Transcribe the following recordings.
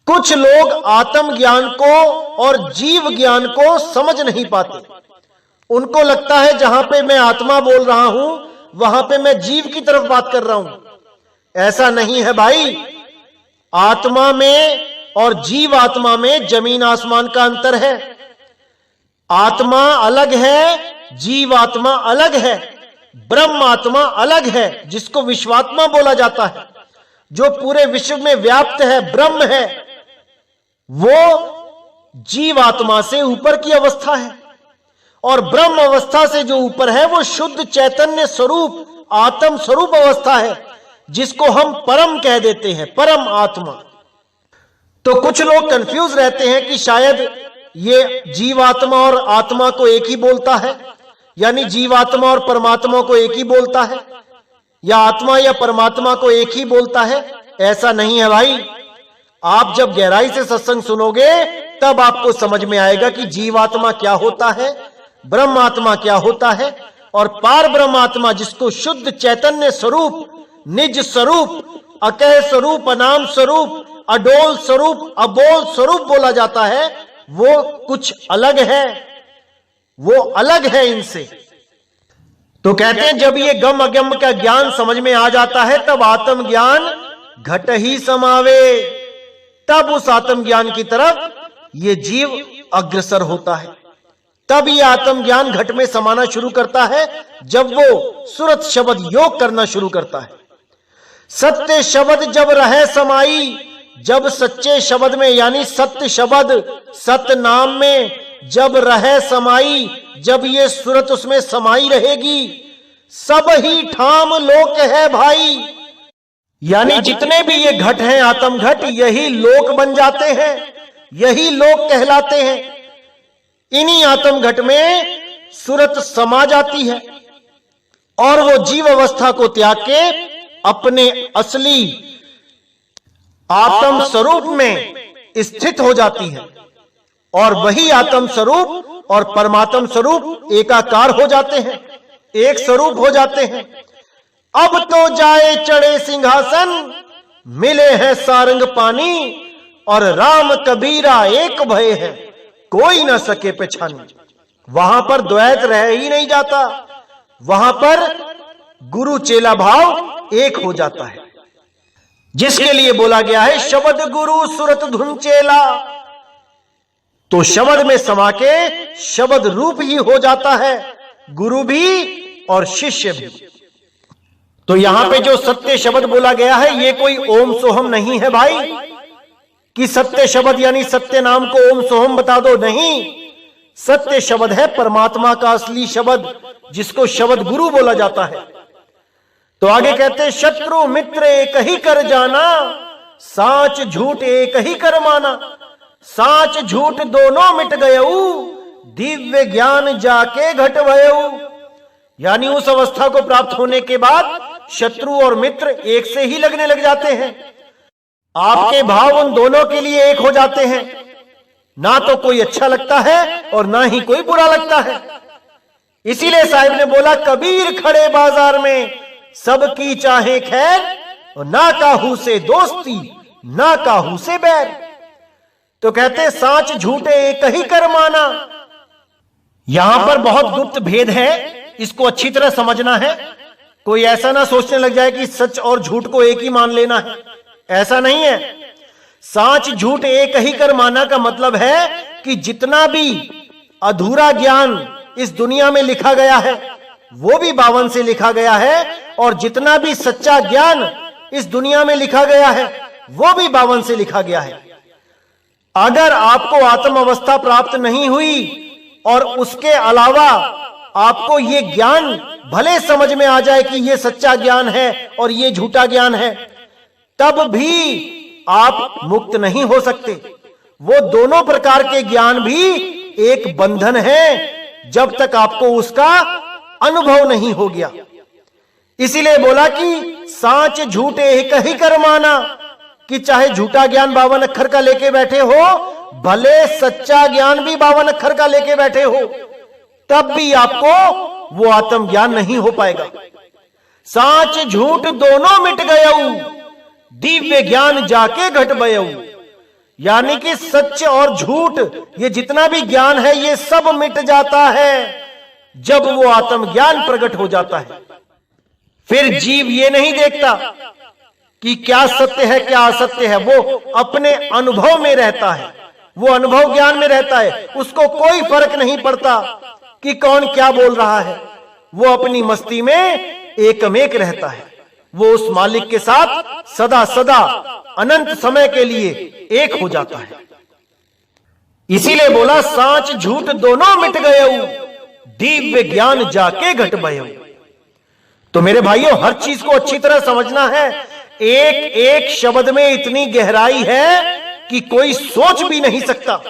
कुछ लोग आत्मज्ञान को और जीव ज्ञान को समझ नहीं पाते। उनको लगता है जहां पे मैं आत्मा बोल रहा हूं वहां पे मैं जीव की तरफ बात कर रहा हूं। ऐसा नहीं है भाई। आत्मा में और जीव आत्मा में जमीन आसमान का अंतर है। आत्मा अलग है, जीव आत्मा अलग है, ब्रह्म आत्मा अलग है, जिसको विश्वात्मा बोला जाता है, जो पूरे विश्व में व्याप्त है, ब्रह्म है। वो जीव आत्मा से ऊपर की अवस्था है और ब्रह्म अवस्था से जो ऊपर है वो शुद्ध चैतन्य स्वरूप आत्म स्वरूप अवस्था है, जिसको हम परम कह देते हैं, परम आत्मा। तो कुछ लोग कंफ्यूज रहते हैं कि शायद ये जीवात्मा और आत्मा को एक ही बोलता है, यानी जीवात्मा और परमात्मा को एक ही बोलता है, या आत्मा या परमात्मा को एक ही बोलता है। ऐसा नहीं है भाई। आप जब गहराई से सत्संग सुनोगे तब आपको समझ में आएगा कि जीवात्मा क्या होता है, ब्रह्म आत्मा क्या होता है, और पार ब्रह्म आत्मा जिसको शुद्ध चैतन्य स्वरूप, निज स्वरूप, अकह स्वरूप, अनाम स्वरूप, अडोल स्वरूप, अबोल स्वरूप बोला जाता है, वो कुछ अलग है, वो अलग है इनसे। तो कहते हैं जब ये गम अगम का ज्ञान समझ में आ जाता है तब आत्मज्ञान घट ही समावे, तब उस आत्मज्ञान की तरफ ये जीव अग्रसर होता है। तब ये आत्मज्ञान घट में समाना शुरू करता है जब वो सुरत शब्द योग करना शुरू करता है। सत्य शब्द जब रहे समाई, जब सच्चे शब्द में यानी सत्य शब्द, सत्य नाम में जब रहे समाई, जब ये सूरत उसमें समाई रहेगी, सब ही ठाम लोक है भाई। यानी जितने भी ये घट हैं, आत्म घट, यही लोक बन जाते हैं, यही लोक कहलाते हैं। इन्हीं आत्म घट में सूरत समा जाती है और वो जीव अवस्था को त्याग के अपने असली आत्म स्वरूप में स्थित हो जाती है, और वही आत्म स्वरूप और परमात्म स्वरूप एकाकार हो जाते हैं, एक स्वरूप हो जाते हैं। अब तो जाए चढ़े सिंहासन, मिले हैं सारंग पानी, और राम कबीरा एक भय है, कोई ना सके पहचानी। वहां पर द्वैत रह ही नहीं जाता, वहां पर गुरु चेला भाव एक हो जाता है, जिसके लिए बोला गया है शब्द गुरु सुरत धुन चेला। तो शब्द में समा के शब्द रूप ही हो जाता है गुरु भी और शिष्य भी। तो यहां पे जो सत्य शब्द बोला गया है ये कोई ओम सोहम नहीं है भाई, कि सत्य शब्द यानी सत्य नाम को ओम सोहम बता दो, नहीं। सत्य शब्द है परमात्मा का असली शब्द, जिसको शब्द गुरु बोला जाता है। तो आगे कहते हैं शत्रु मित्र एक ही कर जाना, साच झूठ एक ही कर माना, साच झूठ दोनों मिट गयऊ, दिव्य ज्ञान जाके घट भयऊ। यानी उस अवस्था को प्राप्त होने के बाद शत्रु और मित्र एक से ही लगने लग जाते हैं। आपके भाव उन दोनों के लिए एक हो जाते हैं, ना तो कोई अच्छा लगता है और ना ही कोई बुरा लगता है। इसीलिए साहिब ने बोला कबीर खड़े बाजार में, सबकी चाहे खैर, और ना काहू से दोस्ती ना काहू से बैर। तो कहते साच झूठे एक ही कर माना। यहां पर बहुत गुप्त भेद है, इसको अच्छी तरह समझना है। कोई ऐसा ना सोचने लग जाए कि सच और झूठ को एक ही मान लेना है, ऐसा नहीं है। साच झूठ एक ही कर माना का मतलब है कि जितना भी अधूरा ज्ञान इस दुनिया में लिखा गया है वो भी 52 से लिखा गया है, और जितना भी सच्चा ज्ञान इस दुनिया में लिखा गया है वो भी 52 से लिखा गया है। अगर आपको आत्म अवस्था प्राप्त नहीं हुई और उसके अलावा आपको ये ज्ञान भले समझ में आ जाए कि ये सच्चा ज्ञान है और ये झूठा ज्ञान है, तब भी आप मुक्त नहीं हो सकते। वो दोनों प्रकार के ज्ञान भी एक बंधन है जब तक आपको उसका अनुभव नहीं हो गया। इसीलिए बोला कि साच झूठे एक ही कर माना, कि चाहे झूठा ज्ञान 52 अक्षर का लेके बैठे हो, भले सच्चा ज्ञान भी 52 अक्षर का लेके बैठे हो, तब भी आपको वो आत्म ज्ञान नहीं हो पाएगा। साच झूठ दोनों मिट गयऊ, दिव्य ज्ञान जाके घट भयऊ। यानी कि सच और झूठ, ये जितना भी ज्ञान है ये सब मिट जाता है जब वो आत्मज्ञान प्रकट हो जाता है। फिर जीव ये नहीं देखता कि क्या सत्य है क्या असत्य है, वो अपने अनुभव में रहता है, वो अनुभव ज्ञान में रहता है। उसको कोई फर्क नहीं पड़ता कि कौन क्या बोल रहा है, वो अपनी मस्ती में एकमेक रहता है। वो उस मालिक के साथ सदा सदा अनंत समय के लिए एक हो जाता है। इसीलिए बोला सांच झूठ दोनों मिट गए, दिव्य ज्ञान जाके घट भयो। तो मेरे भाइयों, हर चीज को अच्छी तरह समझना है। एक एक शब्द में इतनी गहराई है कि कोई सोच भी नहीं सकता,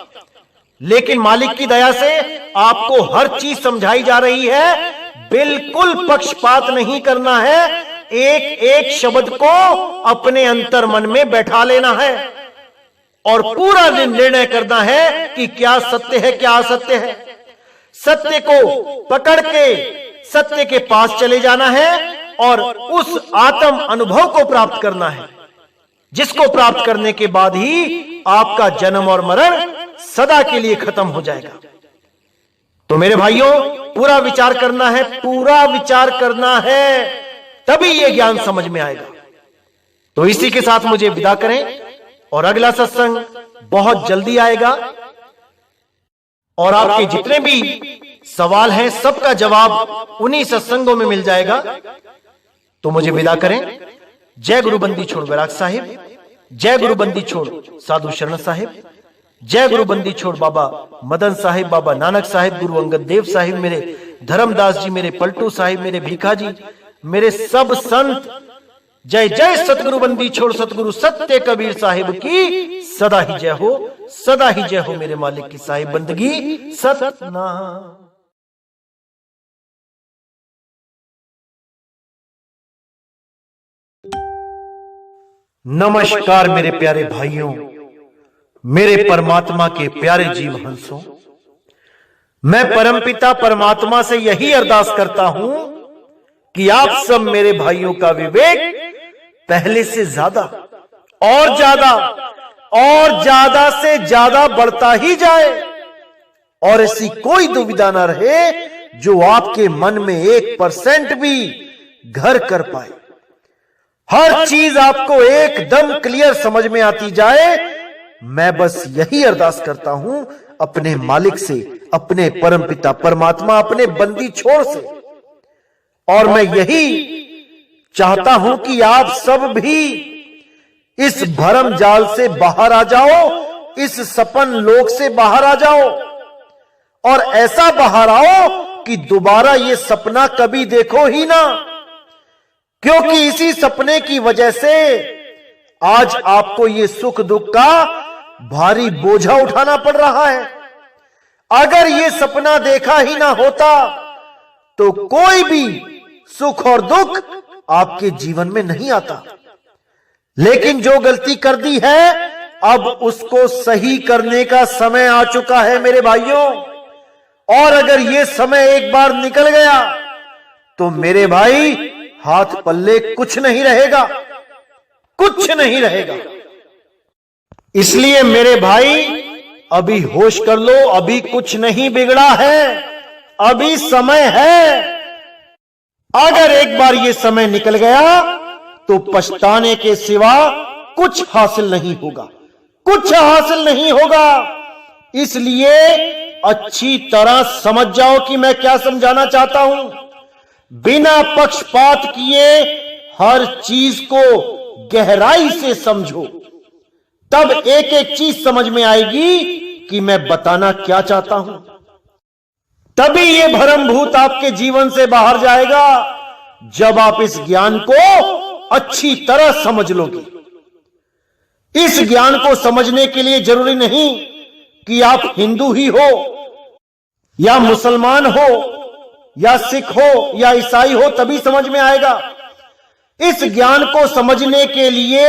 लेकिन मालिक की दया से आपको हर चीज समझाई जा रही है। बिल्कुल पक्षपात नहीं करना है, एक एक शब्द को अपने अंतर मन में बैठा लेना है और पूरा निर्णय करना है कि क्या सत्य है क्या असत्य है। सत्य को पकड़ के सत्य के पास चले जाना है और उस आत्म अनुभव को प्राप्त करना है, जिसको प्राप्त करने के बाद ही आपका जन्म और मरण सदा के लिए खत्म हो जाएगा। तो मेरे भाइयों, पूरा विचार करना है, पूरा विचार करना है, तभी यह ज्ञान समझ में आएगा। तो इसी के साथ मुझे विदा करें और अगला सत्संग बहुत जल्दी आएगा और आपके जितने भी सवाल हैं सबका जवाब उन्हीं सत्संगों में मिल जाएगा। तो मुझे विदा करें। जय गुरु बंदी छोड़ बैराग साहिब, जय गुरु बंदी छोड़ साधु शरण साहिब, जय गुरु बंदी छोड़ बाबा मदन साहिब, बाबा नानक साहिब, गुरु अंगद देव साहिब, मेरे धर्मदास जी, मेरे पलटू साहिब, मेरे भीखा जी, मेरे सब संत। जय जय सतगुरु बंदी छोड़ सतगुरु सत्य कबीर साहिब की सदा ही जय हो, सदा ही जय हो। मेरे मालिक की साहिब बंदगी सतनाम। नमस्कार मेरे प्यारे भाइयों, मेरे परमात्मा के प्यारे जीव हंसों। मैं परमपिता परमात्मा से यही अरदास करता हूं कि आप सब मेरे भाइयों का विवेक पहले से ज्यादा और ज्यादा से ज्यादा बढ़ता ही जाए और ऐसी कोई दुविधा न रहे जो आपके मन में 1% भी घर कर पाए। हर चीज आपको एकदम क्लियर समझ में आती जाए। मैं बस यही अरदास करता हूं अपने मालिक से, अपने परमपिता परमात्मा, अपने बंदी छोड़ से। और मैं यही चाहता हूं कि आप सब भी इस भरम जाल से बाहर आ जाओ, इस सपन लोक से बाहर आ जाओ और ऐसा बाहर आओ कि दोबारा ये सपना कभी देखो ही ना, क्योंकि इसी सपने की वजह से आज आपको ये सुख दुख का भारी बोझा उठाना पड़ रहा है। अगर ये सपना देखा ही ना होता तो कोई भी सुख और दुख आपके जीवन में नहीं आता। लेकिन जो गलती कर दी है अब उसको सही करने का समय आ चुका है मेरे भाइयों। और अगर ये समय एक बार निकल गया तो मेरे भाई हाथ पल्ले कुछ नहीं रहेगा, कुछ नहीं रहेगा। इसलिए मेरे भाई अभी होश कर लो, अभी कुछ नहीं बिगड़ा है, अभी समय है। अगर एक बार ये समय निकल गया तो पछताने के सिवा कुछ हासिल नहीं होगा, कुछ हासिल नहीं होगा। इसलिए अच्छी तरह समझ जाओ कि मैं क्या समझाना चाहता हूं। बिना पक्षपात किए हर चीज को गहराई से समझो, तब एक एक चीज समझ में आएगी कि मैं बताना क्या चाहता हूं। तभी ये भरमभूत आपके जीवन से बाहर जाएगा जब आप इस ज्ञान को अच्छी तरह समझ लोगे। इस ज्ञान को समझने के लिए जरूरी नहीं कि आप हिंदू ही हो या मुसलमान हो या सिख हो या ईसाई हो तभी समझ में आएगा। इस ज्ञान को समझने के लिए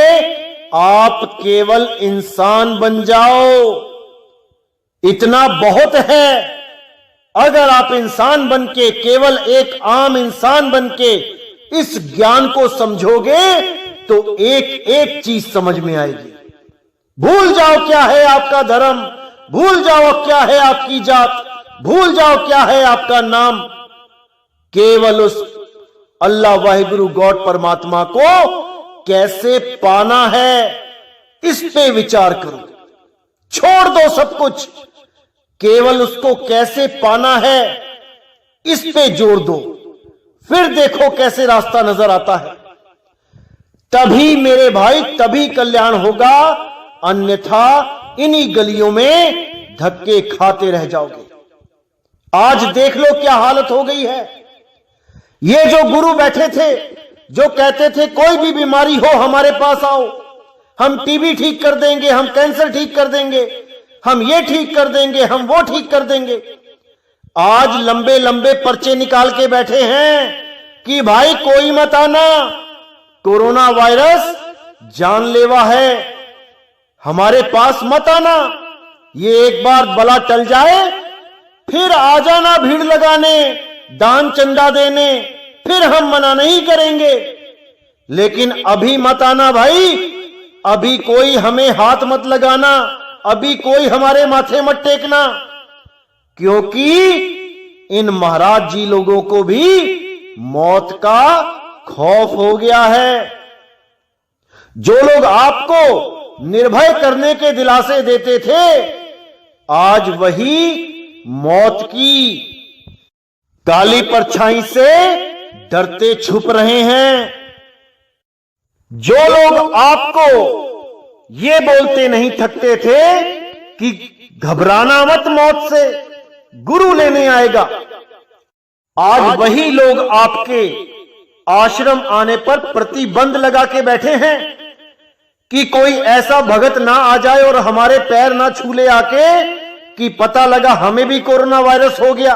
आप केवल इंसान बन जाओ, इतना बहुत है। अगर आप इंसान बनके, केवल एक आम इंसान बनके इस ज्ञान को समझोगे तो एक एक चीज समझ में आएगी। भूल जाओ क्या है आपका धर्म, भूल जाओ क्या है आपकी जात, भूल जाओ क्या है आपका नाम। केवल उस अल्लाह वाहिगुरु गॉड परमात्मा को कैसे पाना है, इस पे विचार करो। छोड़ दो सब कुछ, केवल उसको कैसे पाना है इस पे जोर दो। फिर देखो कैसे रास्ता नजर आता है। तभी मेरे भाई, तभी कल्याण होगा, अन्यथा इन्हीं गलियों में धक्के खाते रह जाओगे। आज देख लो क्या हालत हो गई है। ये जो गुरु बैठे थे, जो कहते थे कोई भी बीमारी हो हमारे पास आओ, हम टीबी ठीक कर देंगे, हम कैंसर ठीक कर देंगे, हम ये ठीक कर देंगे, हम वो ठीक कर देंगे, आज लंबे लंबे पर्चे निकाल के बैठे हैं कि भाई कोई मत आना, कोरोना वायरस जानलेवा है, हमारे पास मत आना। ये एक बार बला टल जाए फिर आ जाना भीड़ लगाने, दान चंदा देने, फिर हम मना नहीं करेंगे। लेकिन अभी मत आना भाई, अभी कोई हमें हाथ मत लगाना, अभी कोई हमारे माथे मत टेकना, क्योंकि इन महाराज जी लोगों को भी मौत का खौफ हो गया है। जो लोग आपको निर्भय करने के दिलासे देते थे, आज वही मौत की काली परछाई से डरते छुप रहे हैं। जो लोग आपको ये बोलते नहीं थकते थे कि घबराना मत मौत से, गुरु लेने आएगा, आज वही लोग आपके आश्रम आने पर प्रतिबंध लगा के बैठे हैं कि कोई ऐसा भगत ना आ जाए और हमारे पैर ना छूले आके कि पता लगा हमें भी कोरोना वायरस हो गया।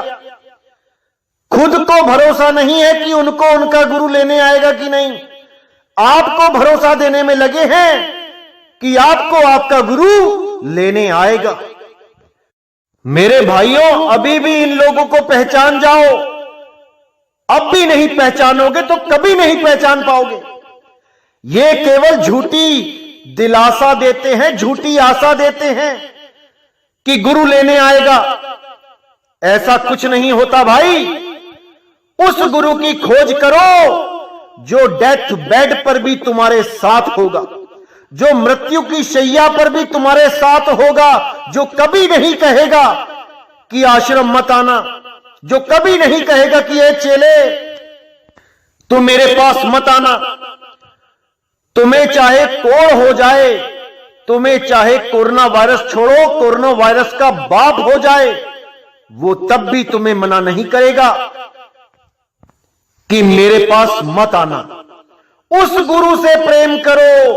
खुद को भरोसा नहीं है कि उनको उनका गुरु लेने आएगा कि नहीं, आपको भरोसा देने में लगे हैं कि आपको आपका गुरु लेने आएगा। मेरे भाइयों, अभी भी इन लोगों को पहचान जाओ। अब भी नहीं पहचानोगे तो कभी नहीं पहचान पाओगे। ये केवल झूठी दिलासा देते हैं, झूठी आशा देते हैं कि गुरु लेने आएगा। ऐसा कुछ नहीं होता भाई। उस गुरु की खोज करो जो डेथ बेड पर भी तुम्हारे साथ होगा, जो मृत्यु की शैया पर भी तुम्हारे साथ होगा, जो कभी नहीं कहेगा कि आश्रम मत आना, जो कभी नहीं कहेगा कि ये चेले तुम मेरे पास मत आना। तुम्हें चाहे कोड़ हो जाए, तुम्हें चाहे कोरोना वायरस छोड़ो, कोरोना वायरस का बाप हो जाए, वो तब भी तुम्हें मना नहीं करेगा कि मेरे पास मत आना। उस गुरु से प्रेम करो।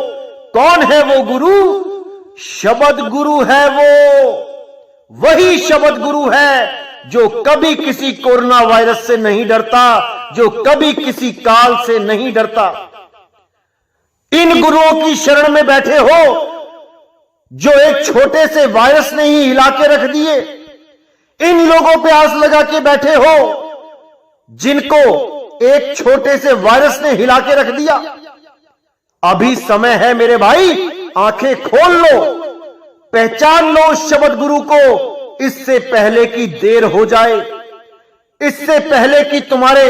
कौन है वो गुरु? शब्द गुरु है वो। वही शब्द गुरु है जो कभी किसी कोरोना वायरस से नहीं डरता, जो कभी किसी काल से नहीं डरता। इन गुरुओं की शरण में बैठे हो जो एक छोटे से वायरस ने ही हिला के रख दिए। इन लोगों पे आस लगा के बैठे हो जिनको एक छोटे से वायरस ने हिला के रख दिया। अभी समय है मेरे भाई, आंखें खोल लो, पहचान लो उस शब्द गुरु को, इससे पहले कि देर हो जाए, इससे पहले कि तुम्हारे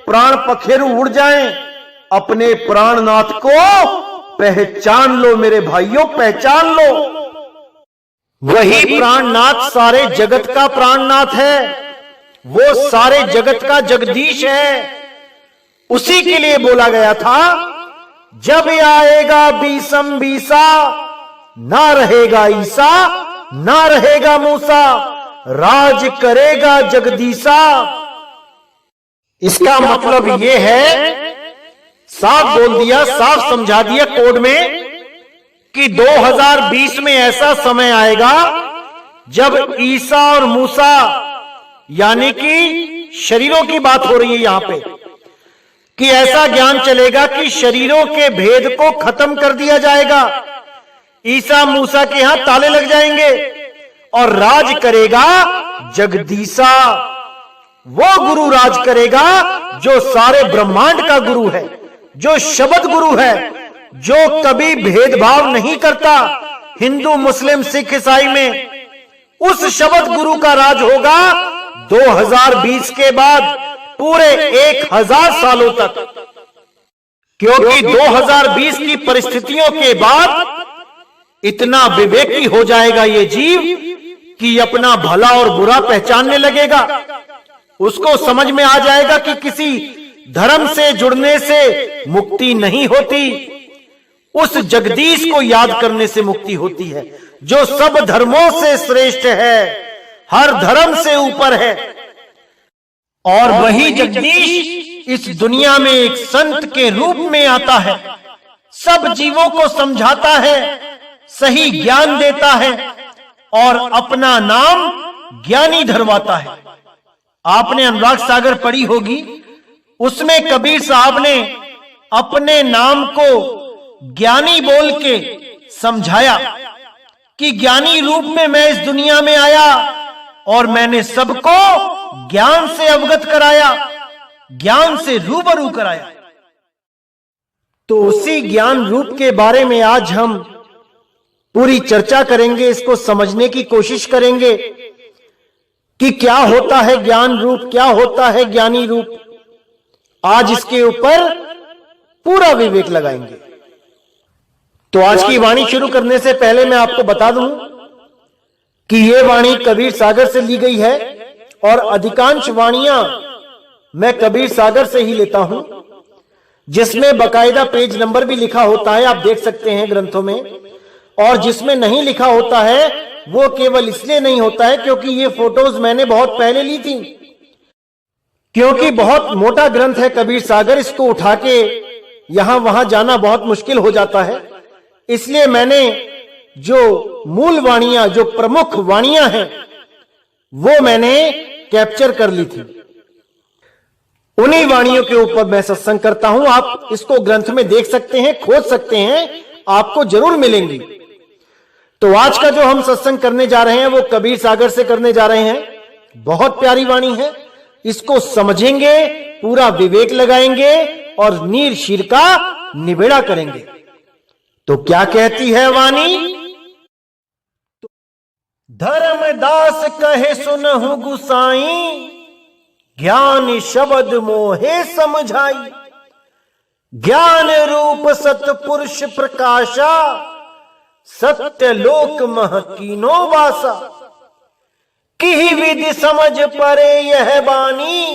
प्राण पखेरु उड़ जाएं। अपने प्राणनाथ को पहचान लो मेरे भाइयों, पहचान लो। वही प्राणनाथ सारे जगत का प्राणनाथ है, वो सारे जगत का जगदीश है। उसी के लिए बोला गया था, जब आएगा बीसम बीसा, ना रहेगा ईसा, ना रहेगा मूसा, राज करेगा जगदीसा। इसका मतलब यह है, साफ बोल दिया, साफ समझा दिया कोड में कि 2020 में ऐसा समय आएगा जब ईसा और मूसा, यानी कि शरीरों की बात हो रही है यहां पे, कि ऐसा ज्ञान चलेगा कि शरीरों के भेद को खत्म कर दिया जाएगा। ईसा मूसा के यहां ताले लग जाएंगे और राज करेगा जगदीसा। वो गुरु राज करेगा जो सारे ब्रह्मांड का गुरु है, जो शब्द गुरु है, जो कभी भेदभाव नहीं करता, हिंदू, मुस्लिम, सिख, ईसाई में उस शब्द गुरु का राज होगा 2020 के बाद पूरे 1000 सालों तक, क्योंकि 2020 की परिस्थितियों के बाद इतना विवेकी हो जाएगा ये जीव कि अपना भला और बुरा पहचानने लगेगा। उसको समझ में आ जाएगा कि किसी धर्म से जुड़ने से मुक्ति नहीं होती, उस जगदीश को याद करने से मुक्ति होती है, जो सब धर्मों से श्रेष्ठ है, हर धर्म से ऊपर है। और वही जगदीश इस दुनिया में एक संत के रूप में आता है, सब जीवों को समझाता है, सही ज्ञान देता है और अपना नाम ज्ञानी धरवाता है। आपने अनुराग सागर पढ़ी होगी, उसमें कबीर साहब ने अपने नाम को ज्ञानी बोल के समझाया कि ज्ञानी रूप में मैं इस दुनिया में आया और मैंने सबको ज्ञान से अवगत कराया, ज्ञान से रूबरू कराया। तो उसी ज्ञान रूप के बारे में आज हम पूरी चर्चा करेंगे, इसको समझने की कोशिश करेंगे कि क्या होता है ज्ञान रूप, क्या होता है ज्ञानी रूप। आज इसके ऊपर पूरा विवेक लगाएंगे। तो आज की वाणी शुरू करने से पहले मैं आपको बता दूं कि यह वाणी कबीर सागर से ली गई है और अधिकांश वाणियां मैं कबीर सागर से ही लेता हूं, जिसमें बकायदा पेज नंबर भी लिखा होता है, आप देख सकते हैं ग्रंथों में। और जिसमें नहीं लिखा होता है वो केवल इसलिए नहीं होता है क्योंकि ये फोटोज मैंने बहुत पहले ली थी, क्योंकि बहुत मोटा ग्रंथ है कबीर सागर, इसको उठा के यहां वहां जाना बहुत मुश्किल हो जाता है। इसलिए मैंने जो मूल वाणियां, जो प्रमुख वाणियां हैं, वो मैंने कैप्चर कर ली थी। उन्हीं वाणियों के ऊपर मैं सत्संग करता हूं। आप इसको ग्रंथ में देख सकते हैं, खोज सकते हैं, आपको जरूर मिलेंगी। तो आज का जो हम सत्संग करने जा रहे हैं वो कबीर सागर से करने जा रहे हैं। बहुत प्यारी वाणी है, इसको समझेंगे, पूरा विवेक लगाएंगे और नीर शीर का निबेड़ा करेंगे। तो क्या कहती है वाणी? धर्मदास कहे सुनहु गुसाई, ज्ञान शब्द मोहे समझाई। ज्ञान रूप सतपुरुष प्रकाशा, सत्य लोक महकीनो वासा। किही विधि समझ परे यह बानी,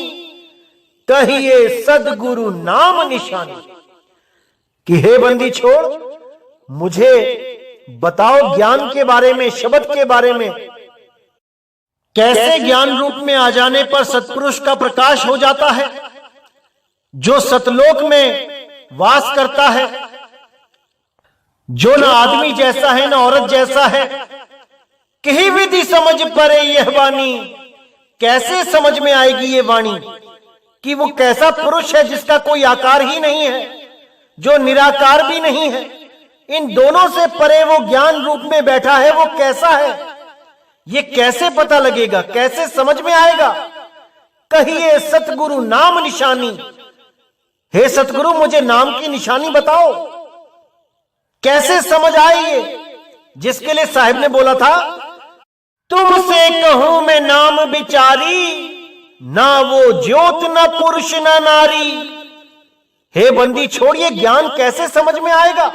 कहिए सदगुरु नाम निशानी। कि हे बंदी छोड़, मुझे बताओ ज्ञान के बारे में, शब्द के बारे में। कैसे ज्ञान रूप में आ जाने पर सत्पुरुष का प्रकाश हो जाता है, जो सतलोक में वास करता है, जो न आदमी जैसा है न औरत जैसा है। कही विधि समझ परे यह वाणी, कैसे समझ में आएगी ये वाणी कि वो कैसा पुरुष है जिसका कोई आकार ही नहीं है, जो निराकार भी नहीं है, इन दोनों से परे वो ज्ञान रूप में बैठा है, वो कैसा है, ये कैसे पता लगेगा, कैसे समझ में आएगा? कहिए सतगुरु नाम निशानी। हे सतगुरु, मुझे नाम की निशानी बताओ, कैसे समझ आई ये? जिसके लिए साहिब ने बोला था, तुमसे कहूं मैं नाम बिचारी, ना वो ज्योत न पुरुष न नारी। हे बंदी छोड़, ये ज्ञान कैसे समझ में आएगा?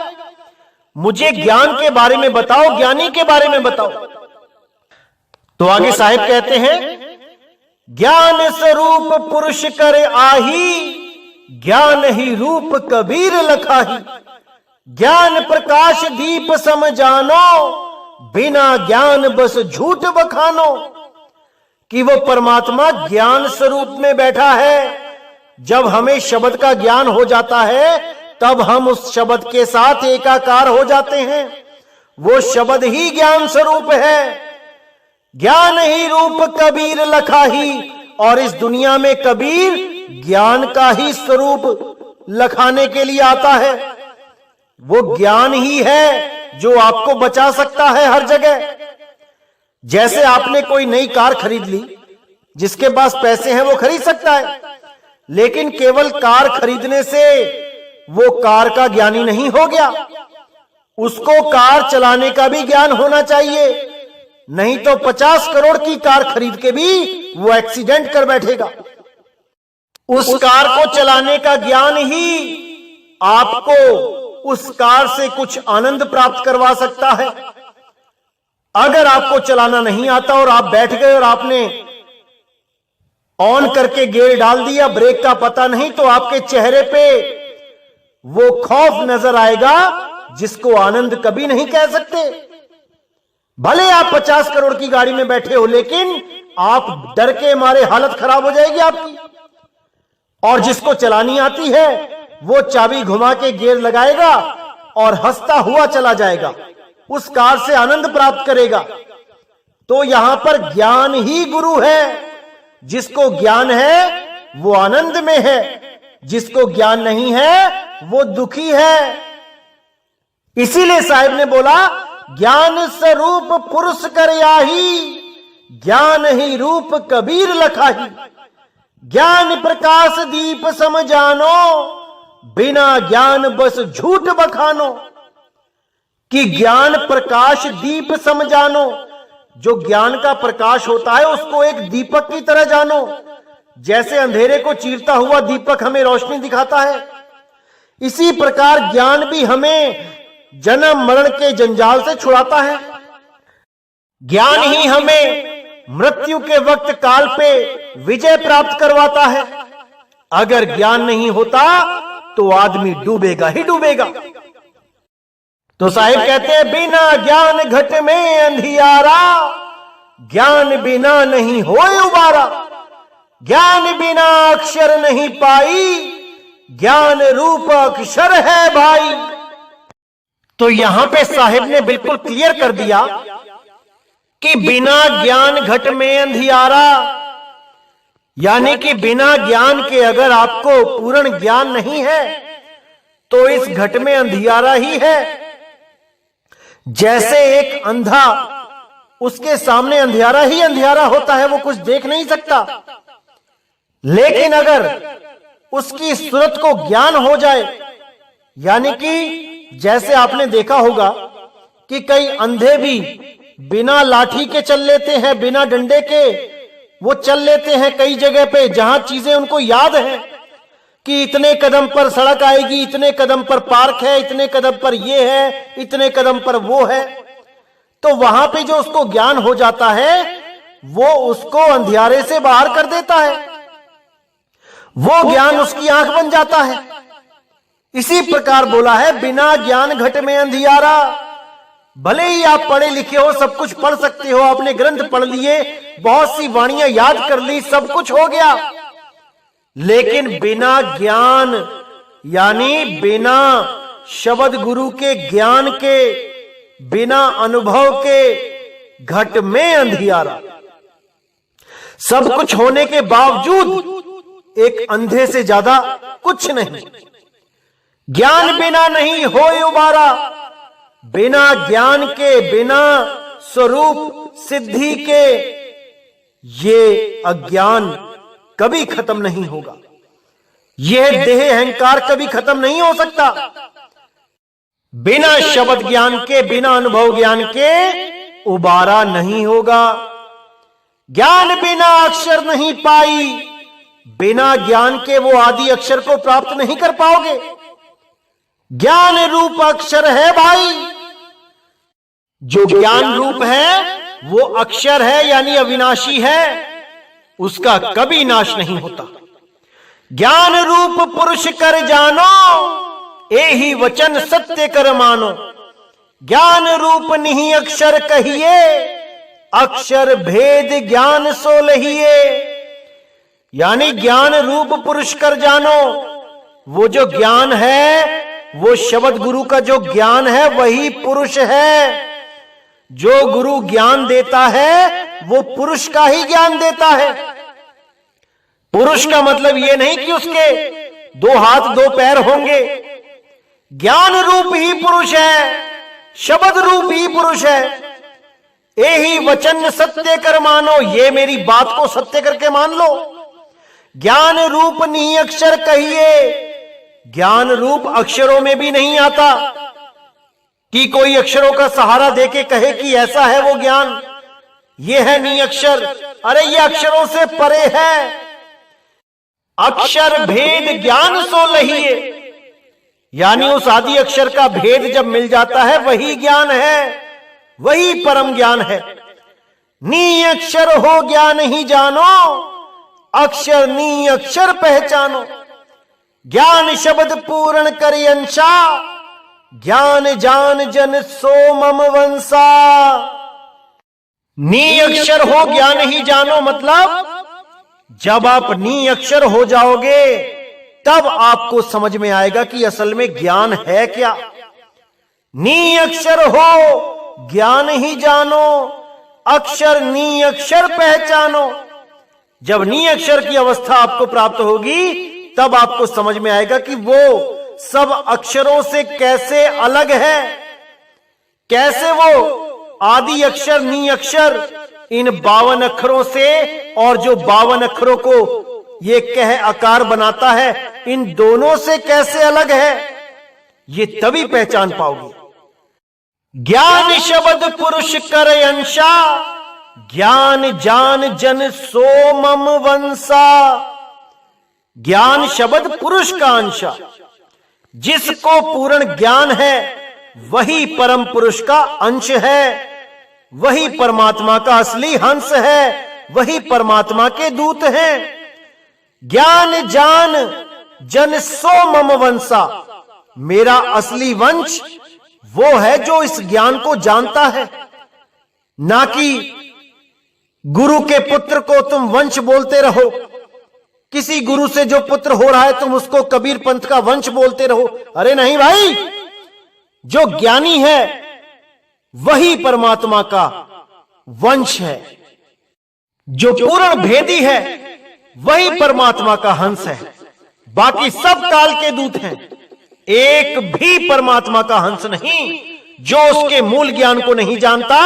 मुझे ज्ञान के बारे में बताओ, ज्ञानी के बारे में बताओ। तो आगे साहिब कहते हैं, ज्ञान स्वरूप पुरुष कर आही, ज्ञान ही रूप कबीर लखाही। ज्ञान प्रकाश दीप सम जानो, बिना ज्ञान बस झूठ बखानो। कि वो परमात्मा ज्ञान स्वरूप में बैठा है। जब हमें शब्द का ज्ञान हो जाता है तब हम उस शब्द के साथ एकाकार हो जाते हैं। वो शब्द ही ज्ञान स्वरूप है। ज्ञान ही रूप कबीर लखाही, और इस दुनिया में कबीर ज्ञान का ही स्वरूप लखाने के लिए आता है। वो ज्ञान ही है जो आपको बचा सकता है हर जगह। जैसे आपने कोई नई कार खरीद ली, जिसके पास पैसे हैं वो खरीद सकता है, लेकिन केवल कार खरीदने से वो कार का ज्ञानी नहीं हो गया। उसको कार चलाने का भी ज्ञान होना चाहिए, नहीं तो 50 करोड़ की कार खरीद के भी वो एक्सीडेंट कर बैठेगा। उस कार को चलाने का ज्ञान ही आपको उस कार से कुछ आनंद प्राप्त करवा सकता है। अगर आपको चलाना नहीं आता और आप बैठ गए और आपने ऑन करके गियर डाल दिया, ब्रेक का पता नहीं, तो आपके चेहरे पे वो खौफ नजर आएगा जिसको आनंद कभी नहीं कह सकते। भले आप 50 करोड़ की गाड़ी में बैठे हो, लेकिन आप डर के मारे हालत खराब हो जाएगी आपकी। और जिसको चलानी आती है वो चाबी घुमा के गियर लगाएगा और हंसता हुआ चला जाएगा, उस कार से आनंद प्राप्त करेगा। तो यहां पर ज्ञान ही गुरु है। जिसको ज्ञान है वो आनंद में है, जिसको ज्ञान नहीं है वो दुखी है। इसीलिए साहिब ने बोला, ज्ञान स्वरूप पुरुष कर याही, ज्ञान ही रूप कबीर लखाही। ज्ञान प्रकाश दीप सम जानो, बिना ज्ञान बस झूठ बखानो। कि ज्ञान प्रकाश दीप सम जानो, जो ज्ञान का प्रकाश होता है उसको एक दीपक की तरह जानो। जैसे अंधेरे को चीरता हुआ दीपक हमें रोशनी दिखाता है, इसी प्रकार ज्ञान भी हमें जन्म मरण के जंजाल से छुड़ाता है। ज्ञान ही हमें मृत्यु के वक्त काल पे विजय प्राप्त करवाता है। अगर ज्ञान नहीं होता तो आदमी डूबेगा ही डूबेगा। तो साहिब कहते हैं, बिना ज्ञान घट में अंधियारा, ज्ञान बिना नहीं होए उबारा। ज्ञान बिना अक्षर नहीं पाई, ज्ञान रूप अक्षर है भाई। तो यहां पे साहिब ने बिल्कुल क्लियर कर दिया कि बिना ज्ञान घट में अंधियारा, यानी कि बिना ज्ञान के अगर आपको पूर्ण ज्ञान नहीं है तो इस घट में अंधियारा ही है। जैसे एक अंधा, उसके सामने अंधियारा ही अंधियारा होता है, वो कुछ देख नहीं सकता। लेकिन अगर उसकी सूरत को ज्ञान हो जाए, यानी कि जैसे आपने देखा होगा कि कई अंधे भी बिना लाठी के चल लेते हैं, बिना डंडे के वो चल लेते हैं कई जगह पे, जहां चीजें उनको याद है कि इतने कदम पर सड़क आएगी, इतने कदम पर पार्क है, इतने कदम पर ये है, इतने कदम पर वो है। तो वहां पे जो उसको ज्ञान हो जाता है वो उसको अंधियारे से बाहर कर देता है, वो ज्ञान उसकी आंख बन जाता है। इसी प्रकार बोला है, बिना ज्ञान घट में अंधियारा। भले ही आप पढ़े लिखे हो, सब कुछ पढ़ सकते हो, आपने ग्रंथ पढ़ लिए, बहुत सी वाणियां याद कर ली, सब कुछ हो गया, लेकिन बिना ज्ञान यानी बिना शब्द गुरु के ज्ञान के, बिना अनुभव के घट में अंधियारा। सब कुछ होने के बावजूद एक अंधे से ज्यादा कुछ नहीं। ज्ञान बिना नहीं होए उबारा, बिना ज्ञान के, बिना स्वरूप सिद्धि के ये अज्ञान कभी खत्म नहीं होगा। यह देह अहंकार कभी खत्म नहीं हो सकता। बिना शब्द ज्ञान के, बिना अनुभव ज्ञान के उबारा नहीं होगा। ज्ञान बिना अक्षर नहीं पाई, बिना ज्ञान के वो आदि अक्षर को प्राप्त नहीं कर पाओगे। ज्ञान रूप अक्षर है भाई, जो ज्ञान रूप है वो अक्षर है, यानी अविनाशी है, उसका कभी नाश नहीं होता। ज्ञान रूप पुरुष कर जानो, एही वचन सत्य कर मानो। ज्ञान रूप नहीं अक्षर कहिए, अक्षर भेद ज्ञान सो लहिए। यानी ज्ञान रूप पुरुष कर जानो, वो जो ज्ञान है, वो शब्द गुरु का जो ज्ञान है वही पुरुष है। जो गुरु ज्ञान देता है वो पुरुष का ही ज्ञान देता है। पुरुष का मतलब ये नहीं कि उसके 2 हाथ 2 पैर होंगे। ज्ञान रूप ही पुरुष है, शब्द रूप ही पुरुष है। यही वचन सत्य कर मानो, ये मेरी बात को सत्य करके मान लो। ज्ञान रूप नहीं अक्षर कहिए, ज्ञान रूप अक्षरों में भी नहीं आता। कि कोई अक्षरों का सहारा देके कहे कि ऐसा है वो ज्ञान, ये है नी अक्षर। अरे ये अक्षरों से परे है। अक्षर भेद ज्ञान सो लहिए, यानी उस आदि अक्षर का भेद जब मिल जाता है वही ज्ञान है, वही परम ज्ञान है। नी अक्षर हो ज्ञान ही जानो, अक्षर नी अक्षर पहचानो। ज्ञान शब्द पूर्ण करे अंशा, ज्ञान जान जन सो मम वंशा। नी अक्षर हो ज्ञान ही जानो मतलब जब आप नी अक्षर हो जाओगे तब आपको समझ में आएगा कि असल में ज्ञान है क्या। नी अक्षर हो ज्ञान ही जानो, अक्षर नी अक्षर पहचानो। जब नी अक्षर की अवस्था आपको प्राप्त होगी तब आपको समझ में आएगा कि वो सब अक्षरों से कैसे अलग है, कैसे वो आदि अक्षर नी अक्षर इन 52 अक्षरों से और जो 52 अक्षरों को ये कह आकार बनाता है इन दोनों से कैसे अलग है, ये तभी पहचान पाओगे। ज्ञान शब्द पुरुष कर अंशा, ज्ञान जान जन सो मम वंशा। ज्ञान शब्द पुरुष का अंशा, जिसको पूर्ण ज्ञान है वही परम पुरुष का अंश है, वही परमात्मा का असली हंस है, वही परमात्मा के दूत हैं। ज्ञान जान जन सो मम वंशा, मेरा असली वंश वो है जो इस ज्ञान को जानता है, ना कि गुरु के पुत्र को तुम वंश बोलते रहो। किसी गुरु से जो पुत्र हो रहा है तुम उसको कबीर पंथ का वंश बोलते रहो। अरे नहीं भाई, जो ज्ञानी है वही परमात्मा का वंश है, जो पूर्ण भेदी है वही परमात्मा का हंस है। बाकी सब काल के दूत हैं, एक भी परमात्मा का हंस नहीं। जो उसके मूल ज्ञान को नहीं जानता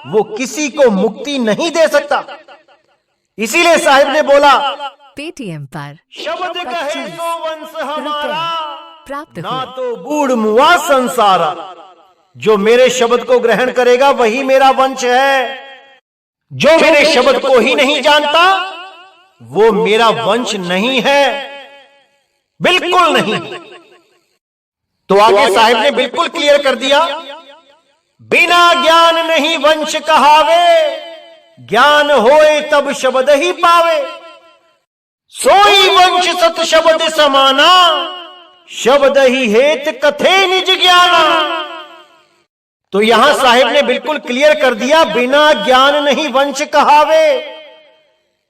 वो किसी को मुक्ति नहीं दे सकता। इसीलिए साहिब ने बोला पेटीएम पर शब्द कहे तो वंश हमारा, प्राप्त ना तो बूढ़ मुआ संसारा। जो मेरे शब्द को ग्रहण करेगा वही मेरा वंश है। जो मेरे शब्द को ही नहीं जानता वो मेरा वंश नहीं है, बिल्कुल नहीं। तो आगे साहिब ने बिल्कुल क्लियर कर दिया, बिना ज्ञान नहीं वंश कहावे, ज्ञान होए तब शब्द ही पावे। सोई वंश सत शब्द समाना, शब्द ही हेत कथे निज ज्ञाना। तो यहां साहिब ने बिल्कुल क्लियर कर दिया, बिना ज्ञान नहीं वंश कहावे।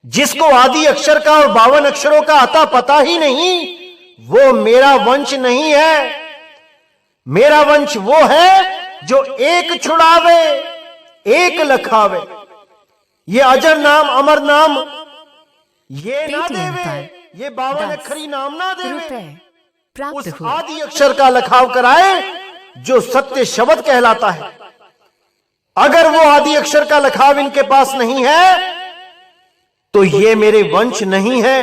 जिसको आदि अक्षर का और 52 अक्षरों का अता पता ही नहीं वो मेरा वंश नहीं है। मेरा वंश वो है जो एक छुड़ावे एक लखावे। ये अजर नाम अमर नाम ये ना देवे, ये 52 अक्षरी नाम ना देवे। उस आदि अक्षर का लखाव कराए जो सत्य शब्द कहलाता है। अगर वो आदि अक्षर का लखाव इनके पास नहीं है तो ये मेरे वंश नहीं है।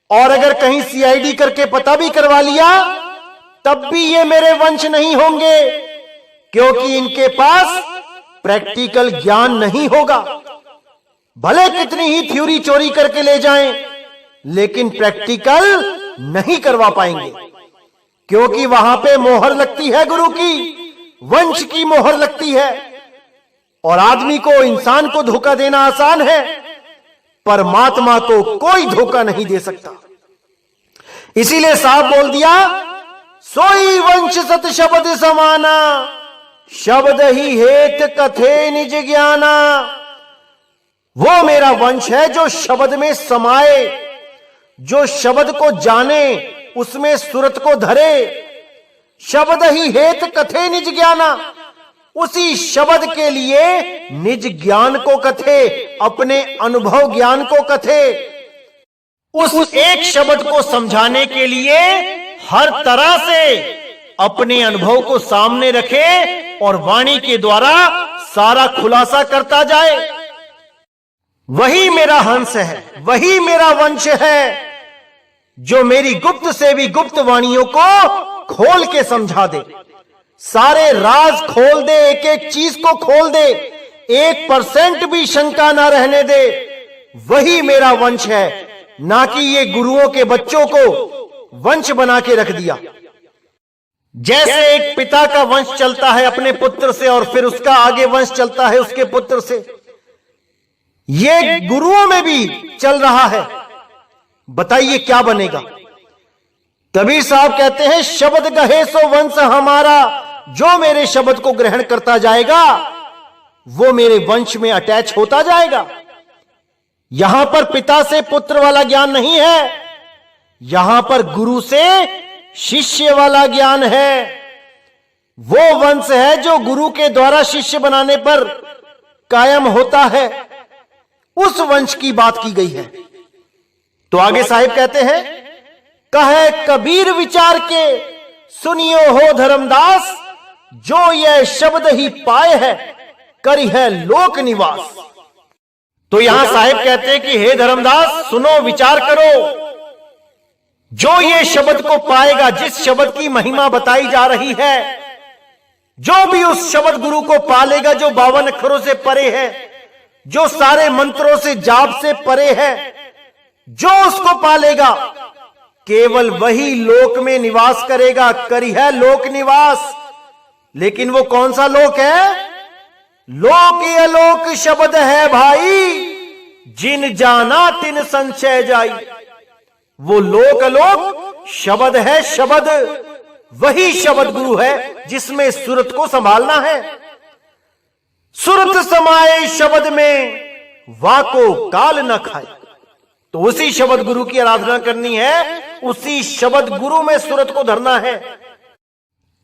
और अगर कहीं सीआईडी करके पता भी करवा लिया तब भी ये मेरे वंश नहीं होंगे, क्योंकि इनके पास प्रैक्टिकल ज्ञान नहीं होगा। भले कितनी ही थ्योरी चोरी करके ले जाएं, लेकिन प्रैक्टिकल नहीं करवा पाएंगे, क्योंकि वहां पे मोहर लगती है गुरु की, वंश की मोहर लगती है। और आदमी को, इंसान को धोखा देना आसान है, परमात्मा को कोई धोखा नहीं दे सकता। इसीलिए साहब बोल दिया, सोई वंश सत शब्द समाना, शब्द ही हेत कथे निज ज्ञाना। वो मेरा वंश है जो शब्द में समाए, जो शब्द को जाने, उसमें सुरत को धरे। शब्द ही हेत कथे निज ज्ञाना, उसी शब्द के लिए निज ज्ञान को कथे, अपने अनुभव ज्ञान को कथे। उस एक शब्द को समझाने के लिए हर तरह से अपने अनुभव को सामने रखे और वाणी के द्वारा सारा खुलासा करता जाए। वही मेरा हंस है, वही मेरा वंश है, जो मेरी गुप्त से भी गुप्त वाणियों को खोल के समझा दे। सारे राज खोल दे, एक एक चीज को खोल दे, 1% भी शंका ना रहने दे, वही मेरा वंश है, ना कि ये गुरुओं के बच्चों को वंश बना के रख दिया। जैसे एक पिता का वंश चलता है अपने पुत्र से और फिर उसका आगे वंश चलता है उसके पुत्र से, ये गुरुओं में भी चल रहा है। बताइए क्या बनेगा? कबीर साहब कहते हैं, शब्द गहे सो वंश हमारा, जो मेरे शब्द को ग्रहण करता जाएगा वो मेरे वंश में अटैच होता जाएगा। यहां पर पिता से पुत्र वाला ज्ञान नहीं है, यहां पर गुरु से शिष्य वाला ज्ञान है। वो वंश है जो गुरु के द्वारा शिष्य बनाने पर कायम होता है, उस वंश की बात की गई है। तो आगे साहिब कहते हैं, कहे कबीर विचार के सुनियो हो धर्मदास, जो यह शब्द ही पाए है करी है लोक निवास। तो यहां साहिब कहते हैं कि हे धर्मदास सुनो, विचार करो, जो ये शब्द को पाएगा, जिस शब्द की महिमा बताई जा रही है, जो भी उस शब्द गुरु को पालेगा जो 52 अक्षरों से परे है, जो सारे मंत्रों से जाप से परे है, जो उसको पालेगा केवल वही लोक में निवास करेगा, करी है लोक निवास। लेकिन वो कौन सा लोक है? लोक अलोक शब्द है भाई, जिन जाना तिन संशय जाई। वो लोक अलोक शब्द है, शब्द वही शब्द गुरु है जिसमें सुरत को संभालना है। सुरत समाये शब्द में, वाको काल न खाए। तो उसी शब्द गुरु की आराधना करनी है, उसी शब्द गुरु में सुरत को धरना है,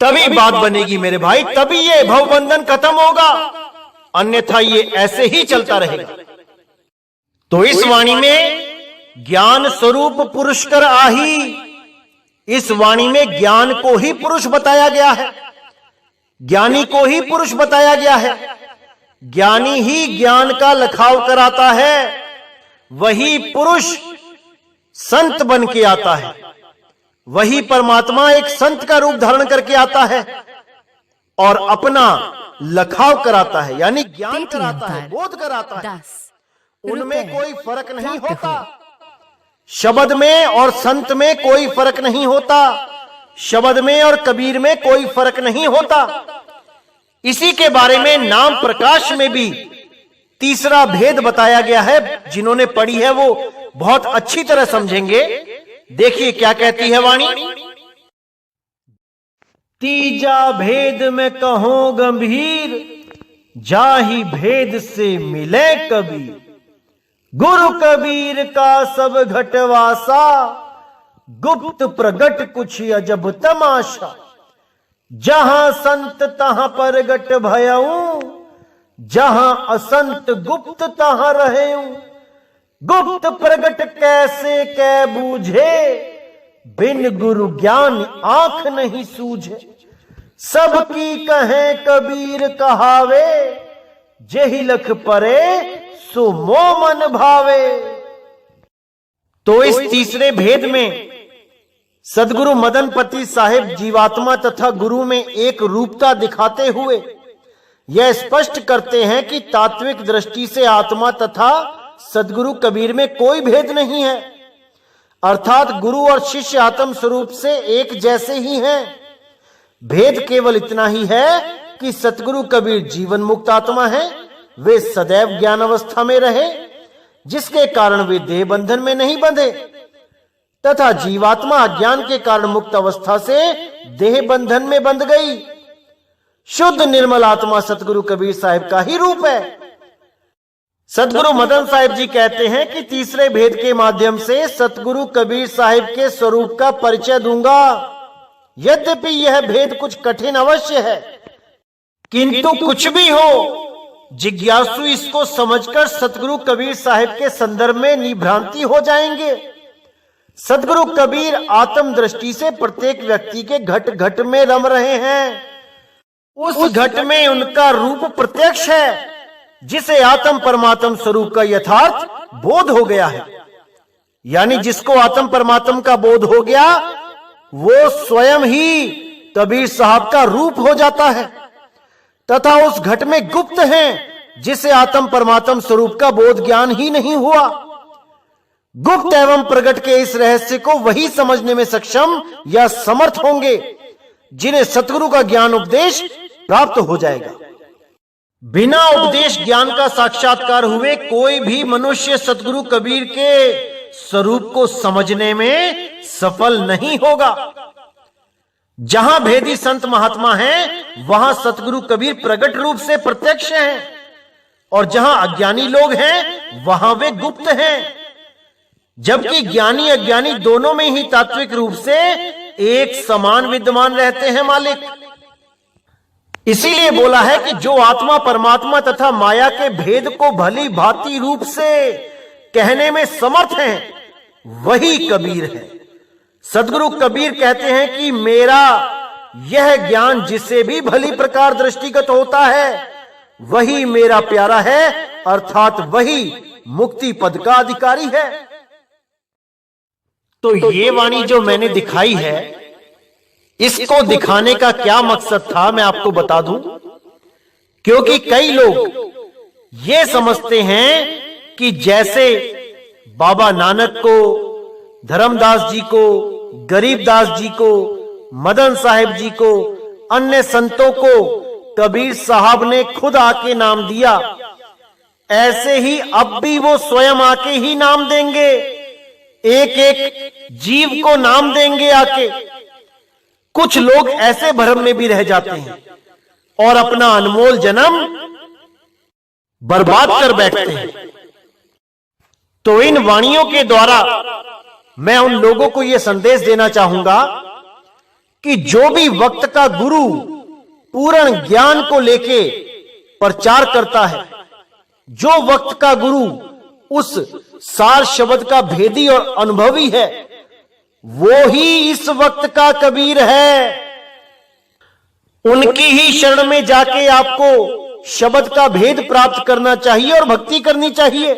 तभी बात बनेगी मेरे भाई, तभी ये भवबंधन खत्म होगा, अन्यथा ये ऐसे ही चलता रहेगा। तो इस वाणी में ज्ञान स्वरूप पुरुष कर आही, इस वाणी में ज्ञान को ही पुरुष बताया गया है, ज्ञानी को ही पुरुष बताया गया है। ज्ञानी ही ज्ञान का लखाव कराता है, वही पुरुष संत बन के आता है, वही परमात्मा एक संत का रूप धारण करके आता है और अपना लखाव कराता है, यानी ज्ञान कराता है, बोध कराता है। उनमें कोई फर्क नहीं होता, शब्द में और संत में कोई फर्क नहीं होता, शब्द में और कबीर में कोई फर्क नहीं होता। इसी के बारे में नाम प्रकाश में भी तीसरा भेद बताया गया है। जिन्होंने पढ़ी है वो बहुत अच्छी तरह समझेंगे। देखिए क्या कहती है वाणी। तीजा भेद में कहो गंभीर, जाहि भेद से मिले कबीर। गुरु कबीर का सब घटवासा, गुप्त प्रगट कुछ अजब तमाशा। जहां संत तहां प्रगट भयऊ, जहां असंत गुप्त तहां रहूं। गुप्त प्रगट कैसे कै बूझे, बिन गुरु ज्ञान आंख नहीं सूझे। सबकी कहे कबीर कहावे, जेहि लख परे सो मोह मन भावे। तो इस तीसरे भेद में सदगुरु मदनपति साहिब जीवात्मा तथा गुरु में एक रूपता दिखाते हुए यह स्पष्ट करते हैं कि तात्विक दृष्टि से आत्मा तथा सदगुरु कबीर में कोई भेद नहीं है, अर्थात गुरु और शिष्य आत्म स्वरूप से एक जैसे ही हैं। भेद केवल इतना ही है कि सतगुरु कबीर जीवन मुक्त आत्मा है, वे सदैव ज्ञान अवस्था में रहे, जिसके कारण वे देह बंधन में नहीं बंधे, तथा जीवात्मा अज्ञान के कारण मुक्त अवस्था से देह बंधन में बंध गई। शुद्ध निर्मल आत्मा सतगुरु कबीर साहिब का ही रूप है। सतगुरु मदन साहिब जी कहते हैं कि तीसरे भेद के माध्यम से सतगुरु कबीर साहिब के स्वरूप का परिचय दूंगा। यद्यपि यह भेद कुछ कठिन अवश्य है, किंतु कुछ भी हो, जिज्ञासु इसको समझकर सतगुरु कबीर साहिब के संदर्भ में निभ्रांति हो जाएंगे। सतगुरु कबीर आत्म दृष्टि से प्रत्येक व्यक्ति के घट घट में रम रहे हैं। उस घट में उनका रूप प्रत्यक्ष है, जिसे आत्म परमात्म स्वरूप का यथार्थ बोध हो गया है। यानी जिसको आत्म परमात्म का बोध हो गया, वो स्वयं ही कबीर साहब का रूप हो जाता है तथा उस घट में गुप्त हैं जिसे आत्म परमात्म स्वरूप का बोध ज्ञान ही नहीं हुआ। गुप्त एवं प्रकट के इस रहस्य को वही समझने में सक्षम या समर्थ होंगे जिन्हें सतगुरु का ज्ञान उपदेश प्राप्त हो जाएगा। बिना उपदेश ज्ञान का साक्षात्कार हुए कोई भी मनुष्य सतगुरु कबीर के स्वरूप को समझने में सफल नहीं होगा। जहां भेदी संत महात्मा हैं, वहां सतगुरु कबीर प्रकट रूप से प्रत्यक्ष हैं और जहां अज्ञानी लोग हैं, वहां वे गुप्त हैं। जबकि ज्ञानी अज्ञानी दोनों में ही तात्विक रूप से एक समान विद्यमान रहते हैं मालिक। इसीलिए बोला है कि जो आत्मा परमात्मा तथा माया के भेद को भली भांति रूप से कहने में समर्थ हैं, वही कबीर है। सदगुरु कबीर कहते हैं कि मेरा यह ज्ञान जिससे भी भली प्रकार दृष्टिगत होता है, वही मेरा प्यारा है, अर्थात वही मुक्ति पद का अधिकारी है। तो ये वाणी जो मैंने दिखाई है, इसको दिखाने का क्या मकसद था मैं आपको बता दूं। क्योंकि कई लोग ये समझते हैं कि जैसे बाबा नानक को, धर्मदास जी को, गरीबदास जी को, मदन साहिब जी को, अन्य संतों को कबीर साहब ने खुद आके नाम दिया, ऐसे ही अब भी वो स्वयं आके ही नाम देंगे, एक एक जीव को नाम देंगे आके। कुछ लोग ऐसे भ्रम में भी रह जाते हैं और अपना अनमोल जन्म बर्बाद कर बैठते हैं। तो इन वाणियों के द्वारा मैं उन लोगों को यह संदेश देना चाहूंगा कि जो भी वक्त का गुरु पूर्ण ज्ञान को लेके प्रचार करता है, जो वक्त का गुरु उस सार शब्द का भेदी और अनुभवी है, वो ही इस वक्त का कबीर है। उनकी ही शरण में जाके आपको शब्द का भेद प्राप्त करना चाहिए और भक्ति करनी चाहिए।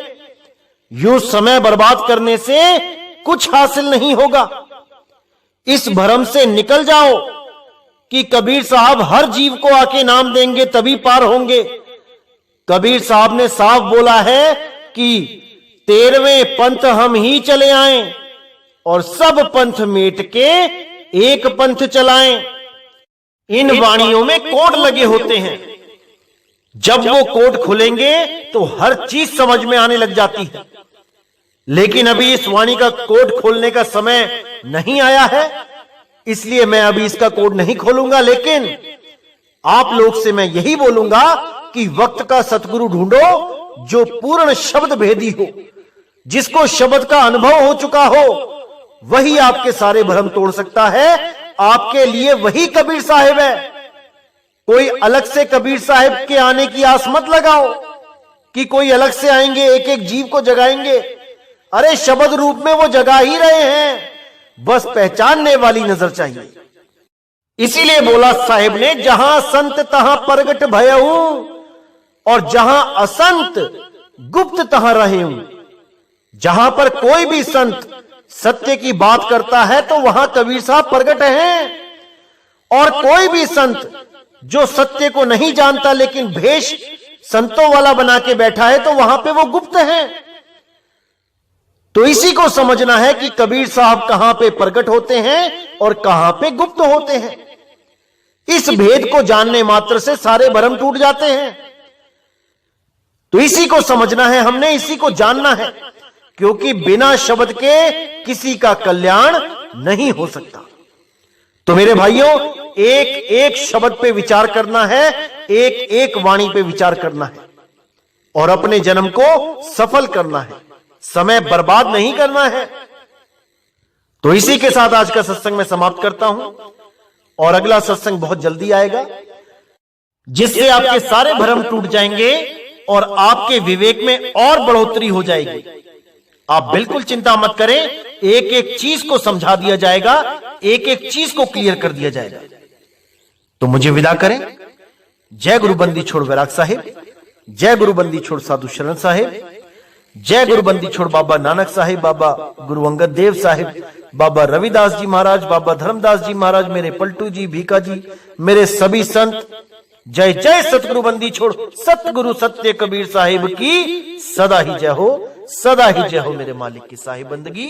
यूं समय बर्बाद करने से कुछ हासिल नहीं होगा। इस भ्रम से निकल जाओ कि कबीर साहब हर जीव को आके नाम देंगे तभी पार होंगे। कबीर साहब ने साफ बोला है कि 13वें पंथ हम ही चले आए और सब पंथ मेट के एक पंथ चलाएं। इन वाणियों में कोड लगे होते हैं। जब वो कोड खुलेंगे तो हर चीज समझ में आने लग जाती है। लेकिन अभी इस वाणी का कोड खोलने का समय नहीं आया है, इसलिए मैं अभी इसका कोड नहीं खोलूंगा। लेकिन आप लोग से मैं यही बोलूंगा कि वक्त का सतगुरु ढूंढो जो पूर्ण शब्द भेदी हो, जिसको शब्द का अनुभव हो चुका हो। वही आपके सारे भ्रम तोड़ सकता है। आपके लिए वही कबीर साहिब है। कोई अलग से कबीर साहिब के आने की आस मत लगाओ कि कोई अलग से आएंगे, एक एक जीव को जगाएंगे। अरे शब्द रूप में वो जगा ही रहे हैं, बस पहचानने वाली नजर चाहिए। इसीलिए बोला साहिब ने, जहां संत तहां प्रगट भयहू और जहां असंत गुप्त तहां रहूं। जहां पर कोई भी संत सत्य की बात करता है तो वहां कबीर साहब प्रगट हैं, और कोई भी संत जो सत्य को नहीं जानता लेकिन भेष संतों वाला बना के बैठा है तो वहां पे वो गुप्त हैं। तो इसी को समझना है कि कबीर साहब कहां पे प्रकट होते हैं और कहां पे गुप्त होते हैं। इस भेद को जानने मात्र से सारे भ्रम टूट जाते हैं। तो इसी को समझना है हमने, इसी को जानना है, क्योंकि बिना शब्द के किसी का कल्याण नहीं हो सकता। तो मेरे भाइयों, एक एक शब्द पे विचार करना है, एक एक वाणी पे विचार करना है और अपने जन्म को सफल करना है, समय बर्बाद नहीं करना है। तो इसी के साथ आज का सत्संग मैं समाप्त करता हूं और अगला सत्संग बहुत जल्दी आएगा, जिससे आपके सारे भ्रम टूट जाएंगे और आपके विवेक में और बढ़ोतरी हो जाएगी। आप बिल्कुल चिंता मत करें, एक एक चीज को समझा दिया जाएगा, एक एक चीज को क्लियर कर दिया जाएगा। तो मुझे विदा करें। जय गुरु बंदी छोड़ वैराग साहिब, जय गुरु बंदी छोड़ साधु शरण साहिब, जय गुरु बंदी छोड़ बाबा नानक साहिब, बाबा गुरु अंगद देव साहिब, बाबा रविदास जी महाराज, बाबा धर्मदास जी महाराज, मेरे पलटू जी, भीखा जी, मेरे सभी संत, जय जय सतगुरु बंदी छोड़ सतगुरु सत्य कबीर साहिब की सदा ही जय हो, सदा ही जय हो। मेरे मालिक की साहिब बंदगी